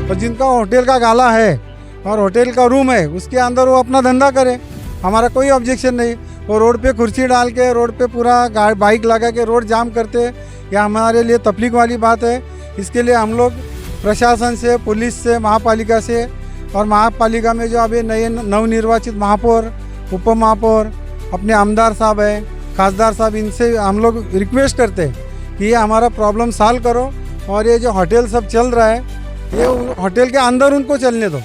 और जिनका होटल का गाला है और होटल का रूम है उसके अंदर वो अपना धंधा करे, हमारा कोई ऑब्जेक्शन नहीं। वो रोड पे कुर्सी डाल के रोड पे पूरा बाइक लगा के रोड जाम करते हैं, यह हमारे लिए तकलीफ वाली बात है। इसके लिए हम लोग प्रशासन से, पुलिस से, महापालिका से और महापालिका में जो अभी नए नवनिर्वाचित महापौर, उप महापौर, अपने आमदार साहब हैं, खासदार साहब, इनसे हम लोग रिक्वेस्ट करते हैं कि ये हमारा प्रॉब्लम सॉल्व करो और ये जो होटल सब चल रहा है ये होटल के अंदर उनको चलने दो।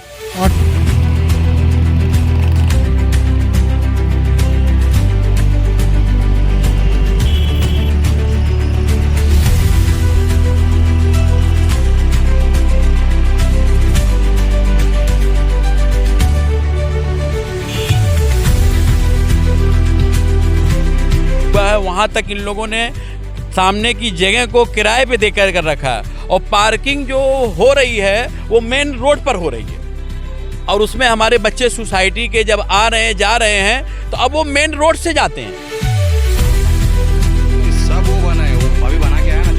वहाँ तक इन लोगों ने सामने की जगह को किराए पे देकर कर रखा है और पार्किंग जो हो रही है वो मेन रोड पर हो रही है और उसमें हमारे बच्चे सोसाइटी के जब आ रहे हैं, जा रहे हैं तो अब वो मेन रोड से जाते हैं। सब वो बना है, वो अभी बना के आया ना।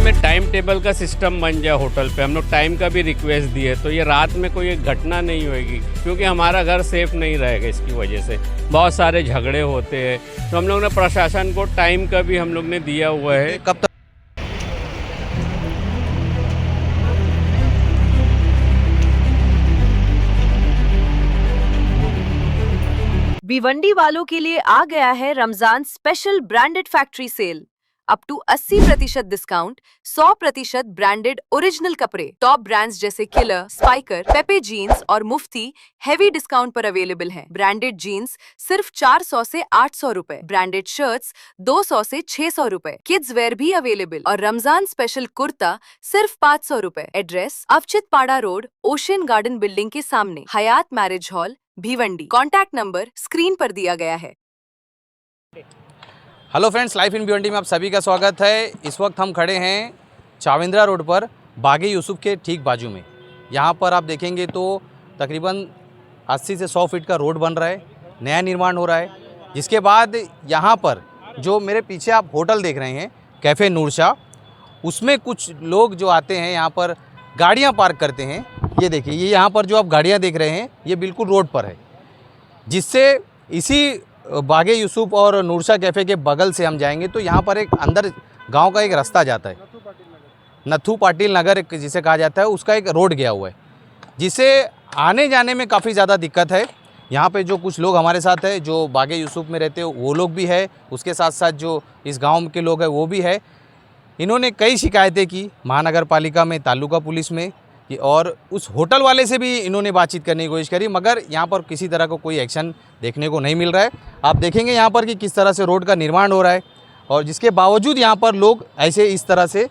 में टाइम टेबल का सिस्टम बन जाए होटल पे, हम लोग टाइम का भी रिक्वेस्ट दिए तो ये रात में कोई एक घटना नहीं होगी, क्योंकि हमारा घर सेफ नहीं रहेगा। इसकी वजह से बहुत सारे झगड़े होते हैं, तो हम लोग ने प्रशासन को टाइम का भी हम लोग ने दिया हुआ है। कब तक भिवंडी वालों के लिए आ गया है Ramzan special branded factory sale. Up to 80% discount, 100% branded original कपड़े, टॉप ब्रांड्स जैसे किलर, स्पाइकर, पेपे जीन्स और मुफ्ती हेवी डिस्काउंट पर अवेलेबल हैं। ब्रांडेड जीन्स सिर्फ 400 से 800 रुपए, ब्रांडेड शर्ट्स 200 से 600 रुपए, किड्स वेयर भी अवेलेबल और रमजान स्पेशल कुर्ता सिर्फ 500 रुपए। एड्रेस अवचित पाड़ा रोड, ओशियन गार्डन बिल्डिंग के सामने, Hayat marriage hall, Bhiwandi. Contact number screen पर दिया गया है। Hello friends, life in Bhiwandi में आप सभी का स्वागत है। इस वक्त हम खड़े हैं चाविंद्रा रोड पर, बागे यूसुफ के ठीक बाजू में। यहाँ पर आप देखेंगे तो तकरीबन 80 से 100 फीट का रोड बन रहा है, नया निर्माण हो रहा है। जिसके बाद यहाँ पर जो मेरे पीछे आप होटल देख रहे हैं, कैफ़े नूरशाह, उसमें कुछ लोग जो आते हैं यहाँ पर गाड़ियाँ पार्क करते हैं। ये देखिए, ये यहाँ पर जो आप गाड़ियाँ देख रहे हैं ये बिल्कुल रोड पर है, जिससे इसी बागे यूसुफ और नूरशाह कैफ़े के बगल से हम जाएंगे तो यहाँ पर एक अंदर गांव का एक रास्ता जाता है, नथू पाटिल नगर जिसे कहा जाता है, उसका एक रोड गया हुआ है, जिसे आने जाने में काफ़ी ज़्यादा दिक्कत है। यहाँ पे जो कुछ लोग हमारे साथ है, जो बागे यूसुफ में रहते हैं वो लोग भी है, उसके साथ साथ जो इस गाँव के लोग हैं वो भी है। इन्होंने कई शिकायतें की महानगर पालिका में, तालुका पुलिस में, और उस होटल वाले से भी इन्होंने बातचीत करने की कोशिश करी, मगर यहाँ पर किसी तरह का कोई एक्शन देखने को नहीं मिल रहा है। आप देखेंगे यहाँ पर कि किस तरह से रोड का निर्माण हो रहा है और जिसके बावजूद यहाँ पर लोग ऐसे इस तरह से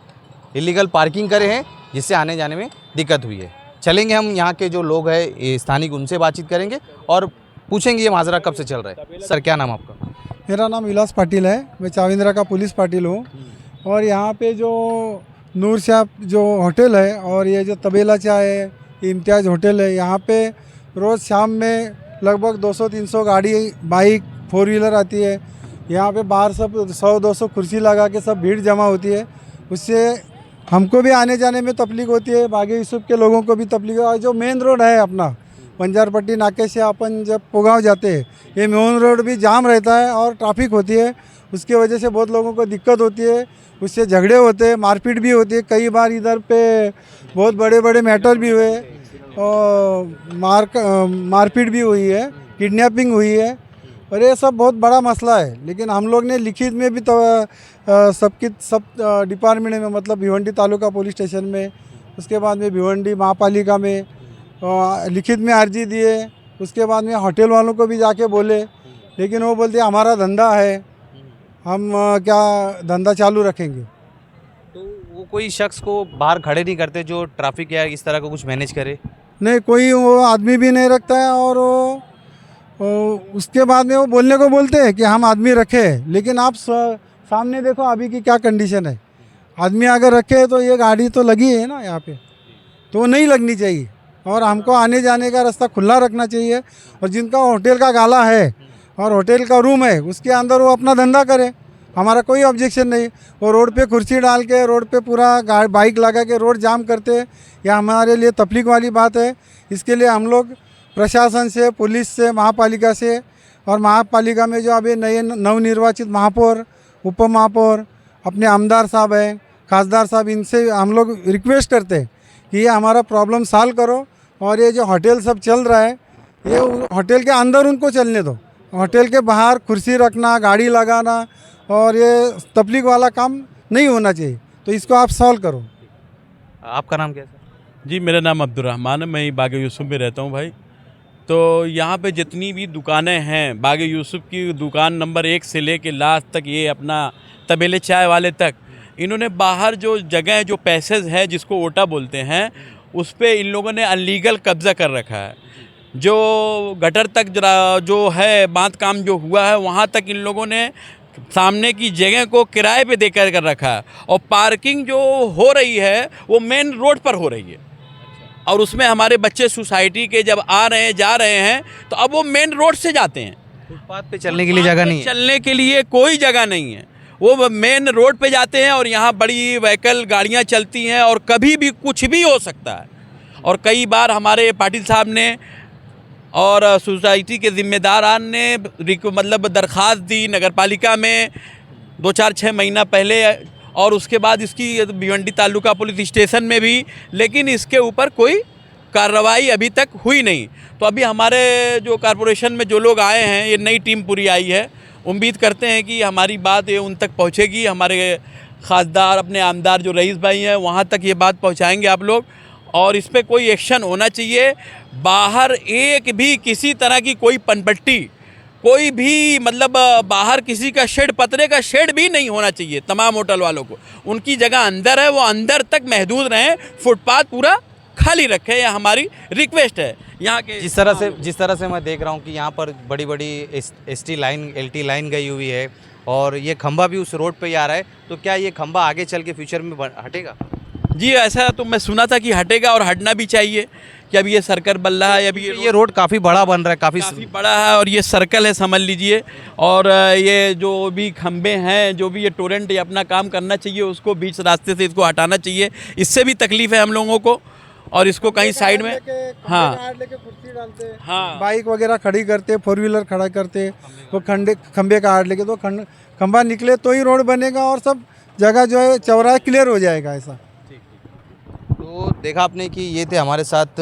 इलीगल पार्किंग करे हैं, जिससे आने जाने में दिक्कत हुई है। चलेंगे हम यहाँ के जो लोग हैं स्थानिक, उनसे बातचीत करेंगे और पूछेंगे ये माजरा कब से चल रहा है। सर, क्या नाम आपका? मेरा नाम विलास पाटिल है, मैं चाविंद्रा का पुलिस पाटिल हूँ। और यहाँ पे जो नूरशाह जो होटल है और ये जो तबेला चाय है, इम्तियाज़ होटल है, यहाँ पे रोज़ शाम में लगभग 200-300 गाड़ी, बाइक, 4 व्हीलर आती है। यहाँ पे बाहर सब 100-200 कुर्सी लगा के सब भीड़ जमा होती है, उससे हमको भी आने जाने में तकलीफ होती है, बागे यूसुफ के लोगों को भी तकलीफ है। और जो मेन रोड है अपना बंजारपट्टी नाके से अपन जब पोगांव जाते हैं, ये मेन रोड भी जाम रहता है और ट्रैफिक होती है, उसकी वजह से बहुत लोगों को दिक्कत होती है, उससे झगड़े होते हैं, मारपीट भी होती है। कई बार इधर पे बहुत बड़े बड़े मैटर भी हुए और मारपीट भी हुई है, किडनैपिंग हुई है और ये सब बहुत बड़ा मसला है। लेकिन हम लोग ने लिखित में भी तो सब डिपार्टमेंट में, मतलब भिवंडी तालुका पुलिस स्टेशन में, उसके बाद में भिवंडी महापालिका में लिखित में अर्जी दिए, उसके बाद में होटल वालों को भी जाके बोले, लेकिन वो बोलते हमारा धंधा है, हम क्या धंधा चालू रखेंगे। तो वो कोई शख्स को बाहर खड़े नहीं करते जो ट्रैफिक या इस तरह का कुछ मैनेज करे? नहीं, कोई वो आदमी भी नहीं रखता है। और उसके बाद में वो बोलने को बोलते हैं कि हम आदमी रखे, लेकिन आप सामने देखो अभी की क्या कंडीशन है। आदमी अगर रखे तो ये गाड़ी तो लगी है ना यहाँ पे, तो वो नहीं लगनी चाहिए और हमको आने जाने का रास्ता खुला रखना चाहिए। और जिनका होटल का गाला है और होटल का रूम है उसके अंदर वो अपना धंधा करे, हमारा कोई ऑब्जेक्शन नहीं। वो रोड पे कुर्सी डाल के रोड पे पूरा बाइक लगा के रोड जाम करते, यह हमारे लिए तकलीफ वाली बात है। इसके लिए हम लोग प्रशासन से, पुलिस से, महापालिका से, और महापालिका में जो अभी नए नवनिर्वाचित महापौर, उप महापौर, अपने आमदार साहब हैं, खासदार साहब, इनसे हम लोग रिक्वेस्ट करते हैं कि ये हमारा प्रॉब्लम सॉल्व करो। और ये जो होटल सब चल रहा है, ये होटल के अंदर उनको चलने दो। होटल के बाहर कुर्सी रखना, गाड़ी लगाना और ये तबलीग वाला काम नहीं होना चाहिए, तो इसको आप सॉल्व करो। आपका नाम क्या है सर? जी, मेरा नाम अब्दुर्रहमान है, मैं बागे यूसुफ में रहता हूँ भाई। तो यहाँ पे जितनी भी दुकानें हैं, बागे यूसुफ की दुकान नंबर 1 से लेके लास्ट तक, ये अपना तबेले चाय वाले तक, इन्होंने बाहर जो जगह, जो पैसेज है जिसको ओटा बोलते हैं, उस पे इन लोगों ने अनलीगल कब्ज़ा कर रखा है। जो गटर तक जो है बांध काम जो हुआ है, वहाँ तक इन लोगों ने सामने की जगह को किराए पे देकर कर रखा है। और पार्किंग जो हो रही है वो मेन रोड पर हो रही है। और उसमें हमारे बच्चे सोसाइटी के जब आ रहे हैं, जा रहे हैं, तो अब वो मेन रोड से जाते हैं। फुटपाथ पे चलने के लिए जगह नहीं है। चलने के लिए कोई जगह नहीं है, वो मेन रोड पे जाते हैं। और यहाँ बड़ी व्हीकल गाड़ियाँ चलती हैं और कभी भी कुछ भी हो सकता है। और कई बार हमारे पाटिल साहब ने और सोसाइटी के ज़िम्मेदारान ने मतलब दरख्वास्त दी नगरपालिका में 2-4-6 महीना पहले, और उसके बाद इसकी भिवंडी तालुका पुलिस स्टेशन में भी, लेकिन इसके ऊपर कोई कार्रवाई अभी तक हुई नहीं। तो अभी हमारे जो कॉरपोरेशन में जो लोग आए हैं, ये नई टीम पूरी आई है, उम्मीद करते हैं कि हमारी बात ये उन तक पहुंचेगी। हमारे खासदार, अपने आमदार जो रईस भाई हैं, वहाँ तक ये बात पहुँचाएँगे आप लोग, और इस पर कोई एक्शन होना चाहिए। बाहर एक भी किसी तरह की कोई पनपट्टी, कोई भी मतलब बाहर किसी का शेड, पतरे का शेड भी नहीं होना चाहिए। तमाम होटल वालों को उनकी जगह अंदर है, वो अंदर तक महदूद रहें, फुटपाथ पूरा खाली रखें, यह हमारी रिक्वेस्ट है। यहाँ के जिस तरह से मैं देख रहा हूँ कि यहाँ पर बड़ी बड़ी ST लाइन, LT लाइन गई हुई है, और ये खंबा भी उस रोड पे ही आ रहा है, तो क्या ये खंबा आगे चल के फ्यूचर में हटेगा? जी, ऐसा तो मैं सुना था कि हटेगा, और हटना भी चाहिए कि अभी ये सर्कल बन रहा है। अभी ये रोड काफ़ी बड़ा बन रहा है, काफ़ी बड़ा है, और ये सर्कल है समझ लीजिए। और ये जो भी खंबे हैं, जो भी ये टोरेंट, ये अपना काम करना चाहिए, उसको बीच रास्ते से इसको हटाना चाहिए। इससे भी तकलीफ है हम लोगों को, और इसको कहीं साइड में, हाँ कुर्सी डालते, हाँ, बाइक वगैरह खड़ी करते, 4 व्हीलर खड़ा करते, वो खंबे का आड़ लेके, तो खंबा निकले तो ही रोड बनेगा, और सब जगह जो है चौराहा क्लियर हो जाएगा। ऐसा तो देखा आपने कि ये थे हमारे साथ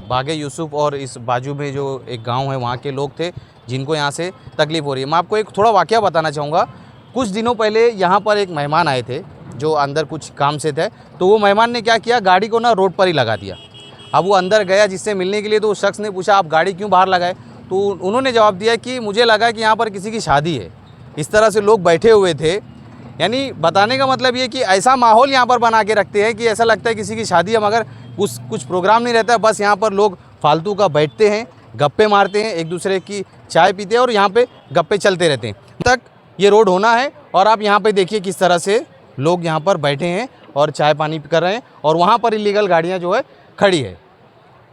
बागे यूसुफ और इस बाजू में जो एक गांव है, वहाँ के लोग थे जिनको यहाँ से तकलीफ़ हो रही है। मैं आपको एक थोड़ा वाकया बताना चाहूँगा। कुछ दिनों पहले यहाँ पर एक मेहमान आए थे जो अंदर कुछ काम से थे, तो वो मेहमान ने क्या किया, गाड़ी को ना रोड पर ही लगा दिया। अब वो अंदर गया जिससे मिलने के लिए, तो उस शख्स ने पूछा आप गाड़ी क्यों बाहर लगाए, तो उन्होंने जवाब दिया कि मुझे लगा कि यहाँ पर किसी की शादी है। इस तरह से लोग बैठे हुए थे। यानी बताने का मतलब ये कि ऐसा माहौल यहाँ पर बना के रखते हैं कि ऐसा लगता है किसी की शादी है, मगर कुछ प्रोग्राम नहीं रहता है। बस यहाँ पर लोग फालतू का बैठते हैं, गप्पे मारते हैं, एक दूसरे की चाय पीते हैं, और यहाँ पे गप्पे चलते रहते हैं। तक ये रोड होना है, और आप यहाँ पे देखिए किस तरह से लोग यहाँ पर बैठे हैं और चाय पानी कर रहे हैं, और वहाँ पर इलीगल गाड़ियाँ जो है खड़ी है।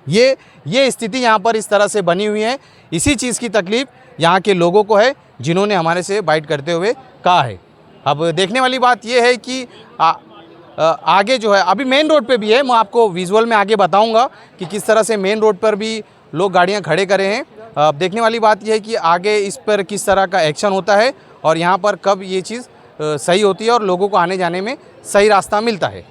ये स्थिति यहाँ पर इस तरह से बनी हुई है। इसी चीज़ की तकलीफ़ यहाँ के लोगों को है, जिन्होंने हमारे से बाइट करते हुए कहा है। अब देखने वाली बात यह है कि आगे जो है, अभी मेन रोड पे भी है, मैं आपको विजुअल में आगे बताऊंगा कि किस तरह से मेन रोड पर भी लोग गाड़ियां खड़े करे हैं। अब देखने वाली बात यह है कि आगे इस पर किस तरह का एक्शन होता है, और यहाँ पर कब ये चीज़ सही होती है और लोगों को आने जाने में सही रास्ता मिलता है।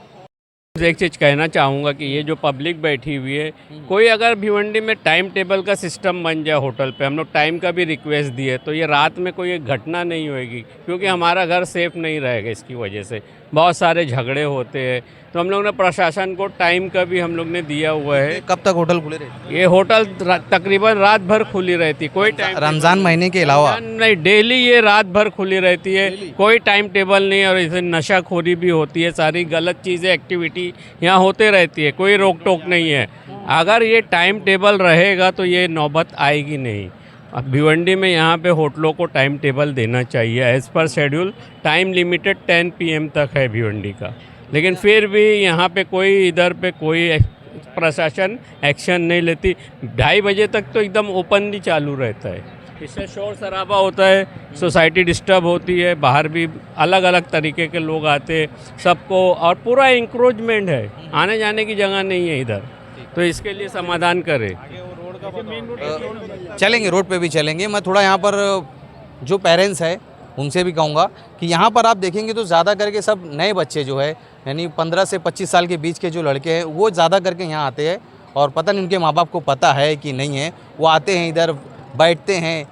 एक चीज़ कहना चाहूँगा कि ये जो पब्लिक बैठी हुई है, कोई अगर भिवंडी में टाइम टेबल का सिस्टम बन जाए होटल पे, हम लोग टाइम का भी रिक्वेस्ट दिए, तो ये रात में कोई एक घटना नहीं होएगी, क्योंकि हमारा घर सेफ नहीं रहेगा। इसकी वजह से बहुत सारे झगड़े होते हैं। तो हम लोग ने प्रशासन को टाइम का भी हम लोग ने दिया हुआ है। कब तक होटल खुले रहते? ये होटल तकरीबन रात भर खुली रहती, कोई टाइम, रमज़ान महीने के अलावा नहीं, डेली ये रात भर खुली रहती है, कोई टाइम टेबल नहीं। और इसे नशाखोरी भी होती है, सारी गलत चीज़ें, एक्टिविटी यहाँ होते रहती है, कोई रोक टोक नहीं है। अगर ये टाइम टेबल रहेगा तो ये नौबत आएगी नहीं। अब भिवंडी में यहाँ पे होटलों को टाइम टेबल देना चाहिए as per schedule. Time limited 10 PM तक है भिवंडी का, लेकिन फिर भी यहाँ पे कोई, इधर पे कोई प्रशासन एक्शन नहीं लेती। 2:30 बजे तक तो एकदम ओपनली चालू रहता है। इससे शोर शराबा होता है, सोसाइटी डिस्टर्ब होती है, बाहर भी अलग अलग तरीके के लोग आते हैं सबको, और पूरा इंक्रोचमेंट है, आने जाने की जगह नहीं है इधर, तो इसके लिए समाधान करें। चलेंगे, रोड पे भी चलेंगे। मैं थोड़ा यहाँ पर जो पेरेंट्स है उनसे भी कहूँगा कि यहाँ पर आप देखेंगे तो ज़्यादा करके सब नए बच्चे जो है, यानी 15 से 25 साल के बीच के जो लड़के हैं वो ज़्यादा करके यहाँ आते हैं, और पता नहीं उनके माँ बाप को पता है कि नहीं है, वो आते हैं इधर, बैठते हैं,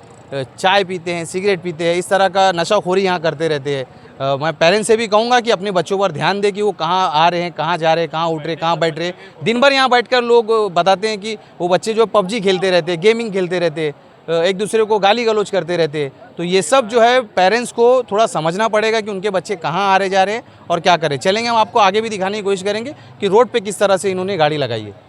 चाय पीते हैं, सिगरेट पीते हैं, इस तरह का नशाखोरी यहाँ करते रहते हैं। मैं पेरेंट्स से भी कहूँगा कि अपने बच्चों पर ध्यान दें कि वो कहाँ आ रहे हैं, कहाँ जा रहे हैं, कहाँ उठ रहे हैं, कहाँ बैठ रहे हैं। दिन भर यहाँ बैठकर लोग बताते हैं कि वो बच्चे जो पबजी खेलते रहते हैं, गेमिंग खेलते रहते हैं, एक दूसरे को गाली गलौज करते रहते हैं। तो ये सब जो है पेरेंट्स को थोड़ा समझना पड़ेगा कि उनके बच्चे कहाँ आ रहे जा रहे हैं और क्या करें। चलेंगे, हम आपको आगे भी दिखाने की कोशिश करेंगे कि रोड पे किस तरह से इन्होंने गाड़ी लगाई है।